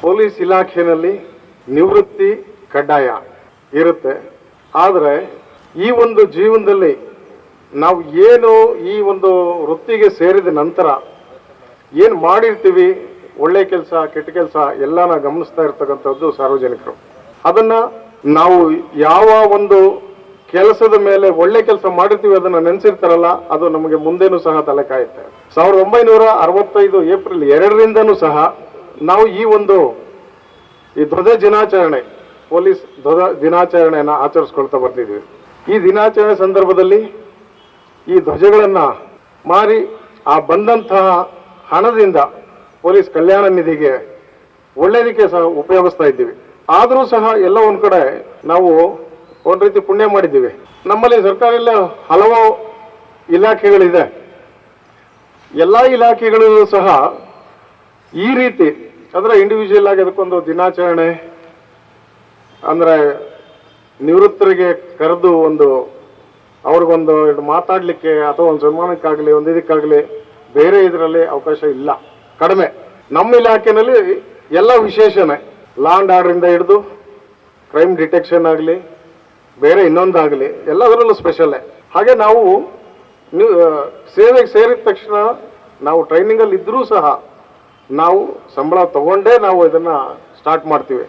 Police ಇಲಾಖೆಯಲ್ಲಿ ನಿವೃತ್ತಿ ಕಡ್ಡಾಯ ಇರುತ್ತೆ. ಆದರೆ ಈ ಒಂದು ಜೀವನದಲ್ಲಿ ನಾವು ಏನು ಈ ಒಂದು ವೃತ್ತಿಗೆ ಸೇರಿದ ನಂತರ ಏನು ಮಾಡಿರ್ತೀವಿ, ಒಳ್ಳೆ ಕೆಲಸ ಕೆಟ್ಟ ಕೆಲಸ ಎಲ್ಲನ ಗಮನಿಸ್ತಾ ಇರ್ತಕ್ಕಂಥದ್ದು ಸಾರ್ವಜನಿಕರು. ಅದನ್ನ ನಾವು ಯಾವ ಒಂದು ಕೆಲಸದ ಮೇಲೆ ಒಳ್ಳೆ ಕೆಲಸ ಮಾಡಿರ್ತೀವಿ ಅದನ್ನ ನೆನೆಸಿರ್ತಾರಲ್ಲ, ಅದು ನಮಗೆ ಮುಂದೇನೂ ಸಹ ತಲೆ ಕಾಯುತ್ತೆ. 1965 ಏಪ್ರಿಲ್ 2ರಿಂದನೂ ಸಹ ನಾವು ಈ ಧ್ವಜ ದಿನಾಚರಣೆ, ಪೊಲೀಸ್ ಧ್ವಜ ದಿನಾಚರಣೆಯನ್ನು ಆಚರಿಸ್ಕೊಳ್ತಾ ಬರ್ತಿದ್ವಿ. ಈ ದಿನಾಚರಣೆ ಸಂದರ್ಭದಲ್ಲಿ ಈ ಧ್ವಜಗಳನ್ನ ಮಾರಿ ಆ ಬಂದಂತಹ ಹಣದಿಂದ ಪೊಲೀಸ್ ಕಲ್ಯಾಣ ನಿಧಿಗೆ ಒಳ್ಳೆಯದಕ್ಕೆ ಸಹ ಉಪಯೋಗಿಸ್ತಾ ಇದ್ದೀವಿ. ಆದರೂ ಸಹ ಎಲ್ಲ ಒಂದ್ ಕಡೆ ನಾವು ಒಂದ್ ರೀತಿ ಪುಣ್ಯ ಮಾಡಿದ್ದೀವಿ. ನಮ್ಮಲ್ಲಿ ಸರ್ಕಾರದಲ್ಲಿ ಹಲವು ಇಲಾಖೆಗಳಿದೆ. ಎಲ್ಲ ಇಲಾಖೆಗಳಲ್ಲೂ ಸಹ ಈ ರೀತಿ ಅಂದ್ರೆ ಇಂಡಿವಿಜುವಲ್ ಆಗಿ ಅದಕ್ಕೊಂದು ದಿನಾಚರಣೆ ಅಂದ್ರೆ ನಿವೃತ್ತರಿಗೆ ಕರೆದು ಅವ್ರಿಗೊಂದು ಮಾತಾಡ್ಲಿಕ್ಕೆ ಅಥವಾ ಒಂದು ಸನ್ಮಾನಕ್ಕಾಗಲಿ ಒಂದು ಇದಕ್ಕಾಗಲಿ ಬೇರೆ ಇದರಲ್ಲಿ ಅವಕಾಶ ಇಲ್ಲ, ಕಡಿಮೆ. ನಮ್ಮ ಇಲಾಖೆಯಲ್ಲಿ ಎಲ್ಲ ವಿಶೇಷನೇ, ಲಾ ಅಂಡ್ ಆರ್ಡರ್ ಇಂದ ಹಿಡಿದು ಕ್ರೈಮ್ ಡಿಟೆಕ್ಷನ್ ಆಗಲಿ ಬೇರೆ ಇನ್ನೊಂದಾಗಲಿ ಎಲ್ಲದರಲ್ಲೂ ಸ್ಪೆಷಲ್ಲೇ. ಹಾಗೆ ನಾವು ಸೇವೆಗೆ ಸೇರಿದ ತಕ್ಷಣ ನಾವು ಟ್ರೈನಿಂಗಲ್ಲಿ ಇದ್ರೂ ಸಹ ನಾವು ಸಂಬಳ ತಗೊಂಡೇ ನಾವು ಇದನ್ನ ಸ್ಟಾರ್ಟ್ ಮಾಡ್ತೀವಿ.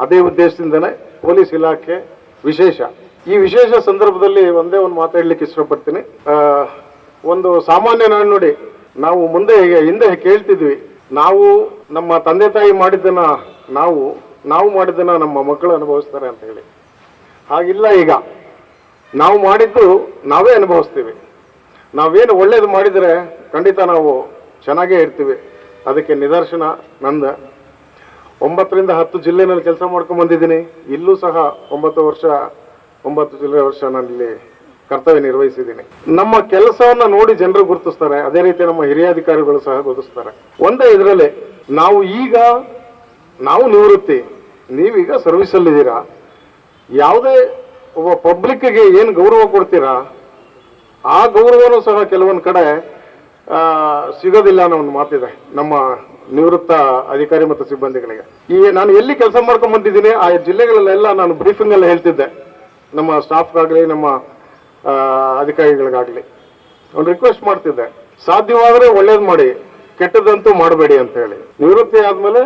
ಅದೇ ಉದ್ದೇಶದಿಂದನೇ ಪೊಲೀಸ್ ಇಲಾಖೆ ವಿಶೇಷ. ಈ ವಿಶೇಷ ಸಂದರ್ಭದಲ್ಲಿ ಒಂದೇ ಒಂದು ಮಾತಾಡ್ಲಿಕ್ಕೆ ಇಷ್ಟಪಡ್ತೀನಿ. ಒಂದು ಸಾಮಾನ್ಯ ನೋಡಿ, ನಾವು ಹಿಂದೆ ಕೇಳ್ತಿದ್ವಿ, ನಾವು ನಮ್ಮ ತಂದೆ ತಾಯಿ ಮಾಡಿದ್ದನ್ನ ನಾವು ಮಾಡಿದ್ದನ್ನ ನಮ್ಮ ಮಕ್ಕಳು ಅನುಭವಿಸ್ತಾರೆ ಅಂತ ಹೇಳಿ. ಹಾಗಿಲ್ಲ, ಈಗ ನಾವು ಮಾಡಿದ್ದು ನಾವೇ ಅನುಭವಿಸ್ತೀವಿ. ನಾವೇನು ಒಳ್ಳೇದು ಮಾಡಿದರೆ ಖಂಡಿತ ನಾವು ಚೆನ್ನಾಗೇ ಇರ್ತೀವಿ. ಅದಕ್ಕೆ ನಿದರ್ಶನ ನಂದ 9 ರಿಂದ 10 ಜಿಲ್ಲೆನಲ್ಲಿ ಕೆಲಸ ಮಾಡ್ಕೊಂಡು ಬಂದಿದ್ದೀನಿ. ಇಲ್ಲೂ ಸಹ 9 ಜಿಲ್ಲೆ ವರ್ಷ ನಾನಿಲ್ಲಿ ಕರ್ತವ್ಯ ನಿರ್ವಹಿಸಿದ್ದೀನಿ. ನಮ್ಮ ಕೆಲಸವನ್ನ ನೋಡಿ ಜನರು ಗುರುತಿಸ್ತಾರೆ, ಅದೇ ರೀತಿ ನಮ್ಮ ಹಿರಿಯ ಅಧಿಕಾರಿಗಳು ಸಹ ಗುರುತಿಸ್ತಾರೆ. ಒಂದೇ ಇದರಲ್ಲಿ ನಾವು ನಿವೃತ್ತಿ, ನೀವೀಗ ಸರ್ವಿಸ್ ಅಲ್ಲಿ ಇದ್ದೀರಾ. ಯಾವುದೇ ಒಬ್ಬ ಪಬ್ಲಿಕ್ಗೆ ಏನು ಗೌರವ ಕೊಡ್ತೀರಾ ಆ ಗೌರವನೂ ಸಹ ಕೆಲವೊಂದು ಕಡೆ ಸಿಗೋದಿಲ್ಲ ಅನ್ನೋ ಒಂದು ಮಾತಿದೆ ನಮ್ಮ ನಿವೃತ್ತ ಅಧಿಕಾರಿ ಮತ್ತು ಸಿಬ್ಬಂದಿಗಳಿಗೆ. ನಾನು ಎಲ್ಲಿ ಕೆಲಸ ಮಾಡ್ಕೊಂಡ್ ಬಂದಿದ್ದೀನಿ ಆ ಜಿಲ್ಲೆಗಳಲ್ಲೆಲ್ಲ ನಾನು ಬ್ರೀಫಿಂಗ್ ಎಲ್ಲ ಹೇಳ್ತಿದ್ದೆ, ನಮ್ಮ ಸ್ಟಾಫ್ಗಾಗಲಿ ನಮ್ಮ ಅಧಿಕಾರಿಗಳಿಗಾಗಲಿ ಒಂದು ರಿಕ್ವೆಸ್ಟ್ ಮಾಡ್ತಿದ್ದೆ, ಸಾಧ್ಯವಾದರೆ ಒಳ್ಳೇದು ಮಾಡಿ, ಕೆಟ್ಟದಂತೂ ಮಾಡಬೇಡಿ ಅಂತ ಹೇಳಿ. ನಿವೃತ್ತಿ ಆದ್ಮೇಲೆ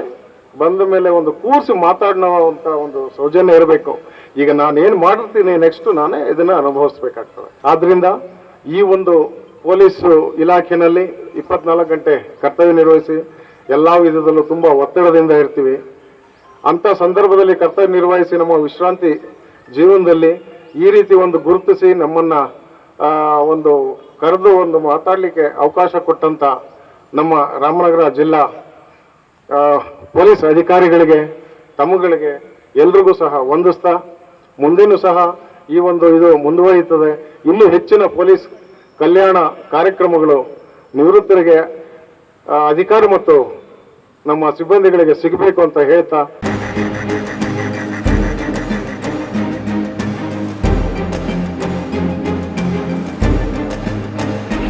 ಬಂದ ಮೇಲೆ ಒಂದು ಕೂರಿಸಿ ಮಾತಾಡೋ ಅಂತ ಒಂದು ಸೌಜನ್ಯ ಇರಬೇಕು. ಈಗ ನಾನೇನು ಮಾಡಿರ್ತೀನಿ ನೆಕ್ಸ್ಟ್ ನಾನೇ ಇದನ್ನ ಅನುಭವಿಸ್ಬೇಕಾಗ್ತದೆ. ಆದ್ರಿಂದ ಈ ಒಂದು ಪೊಲೀಸ್ ಇಲಾಖೆಯಲ್ಲಿ 24 ಗಂಟೆ ಕರ್ತವ್ಯ ನಿರ್ವಹಿಸಿ ಎಲ್ಲಾ ವಿಧದಲ್ಲೂ ತುಂಬಾ ಒತ್ತಡದಿಂದ ಇರ್ತೀವಿ. ಅಂತ ಸಂದರ್ಭದಲ್ಲಿ ಕರ್ತವ್ಯ ನಿರ್ವಹಿಸಿ ನಮ್ಮ ವಿಶ್ರಾಂತಿ ಜೀವನದಲ್ಲಿ ಈ ರೀತಿ ಒಂದು ಗುರುತಿಸಿ ನಮ್ಮನ್ನ ಕರೆದು ಮಾತಾಡ್ಲಿಕ್ಕೆ ಅವಕಾಶ ಕೊಟ್ಟಂತ ನಮ್ಮ ರಾಮನಗರ ಜಿಲ್ಲಾ ಪೊಲೀಸ್ ಅಧಿಕಾರಿಗಳಿಗೆ, ತಮ್ಮಗಳಿಗೆ ಎಲ್ರಿಗೂ ಸಹ ವಂದಿಸ್ತಾ, ಮುಂದೇನೂ ಸಹ ಇದು ಮುಂದುವರಿಯುತ್ತದೆ. ಇನ್ನೂ ಹೆಚ್ಚಿನ ಪೊಲೀಸ್ ಕಲ್ಯಾಣ ಕಾರ್ಯಕ್ರಮಗಳು ನಿವೃತ್ತರಿಗೆ, ಅಧಿಕಾರಿ ಮತ್ತು ನಮ್ಮ ಸಿಬ್ಬಂದಿಗಳಿಗೆ ಸಿಗಬೇಕು ಅಂತ ಹೇಳ್ತಾ